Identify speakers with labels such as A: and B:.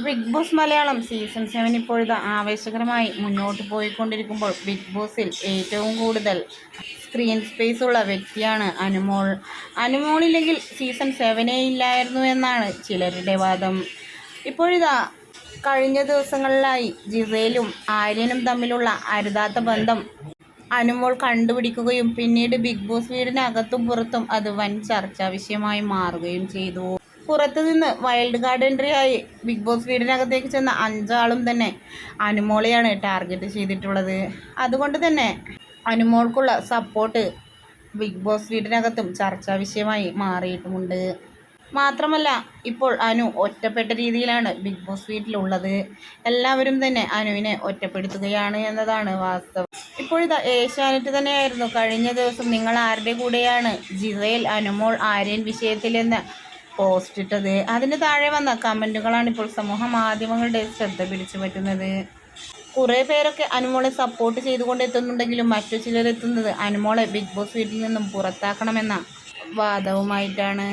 A: Big boss Malayalam season 7 ഇപ്പോഴത്തെ ആവേശകരമായി മുന്നോട്ട് പോയിക്കൊണ്ടിരിക്കുമ്പോൾ big ബോസിൽ ഏറ്റവും കൂടുതൽ സ്ക്രീൻ സ്പേസ് ഉള്ള വ്യക്തിയാണ് അനുമോൾ. അനുമോളില്ലെങ്കിൽ സീസൺ 7 ഇല്ലായിരുന്നു എന്നാണ് ചിലരുടെ വാദം. ഇപ്പോഴിതാ കഴിഞ്ഞ ദിവസങ്ങളിലായി ജിസയിലും ആര്യനും തമ്മിലുള്ള അരുതാത്ത ബന്ധം അനുമോൾ കണ്ടുപിടിക്കുകയും പിന്നീട് ബിഗ് ബോസ് വീടിനകത്തും പുറത്തും അത് വൻ ചർച്ചാ വിഷയമായി മാറുകയും ചെയ്തു. പുറത്തുനിന്ന് വൈൽഡ് കാർഡ് എൻട്രിയായി ബിഗ് ബോസ് വീടിനകത്തേക്ക് ചെന്ന 5 ആളും തന്നെ അനുമോളെയാണ് ടാർഗറ്റ് ചെയ്തിട്ടുള്ളത്. അതുകൊണ്ട് തന്നെ അനുമോൾക്കുള്ള സപ്പോർട്ട് ബിഗ് ബോസ് വീടിനകത്തും ചർച്ചാ വിഷയമായി മാറിയിട്ടുമുണ്ട്. മാത്രമല്ല ഇപ്പോൾ അനു ഒറ്റപ്പെട്ട രീതിയിലാണ് ബിഗ് ബോസ് വീട്ടിലുള്ളത്. എല്ലാവരും തന്നെ അനുവിനെ ഒറ്റപ്പെടുത്തുകയാണ് എന്നതാണ് വാസ്തവം. ഇപ്പോഴിതാ ഏഷ്യാനെറ്റ് തന്നെയായിരുന്നു കഴിഞ്ഞ ദിവസം നിങ്ങൾ ആരുടെ കൂടെയാണ് ജിസയിൽ, അനുമോൾ, ആര്യൻ വിഷയത്തിലെന്ന് പോസ്റ്റ് ഇട്ടത്. അതിന് താഴെ വന്ന കമൻറ്റുകളാണ് ഇപ്പോൾ സമൂഹ മാധ്യമങ്ങളുടെ ശ്രദ്ധ പിടിച്ചു പറ്റുന്നത്. കുറേ പേരൊക്കെ അനുമോളെ സപ്പോർട്ട് ചെയ്തുകൊണ്ട് എത്തുന്നുണ്ടെങ്കിലും മറ്റു ചിലരെത്തുന്നത് അനുമോളെ ബിഗ് ബോസ് വീട്ടിൽ നിന്നും പുറത്താക്കണമെന്ന വാദവുമായിട്ടാണ്.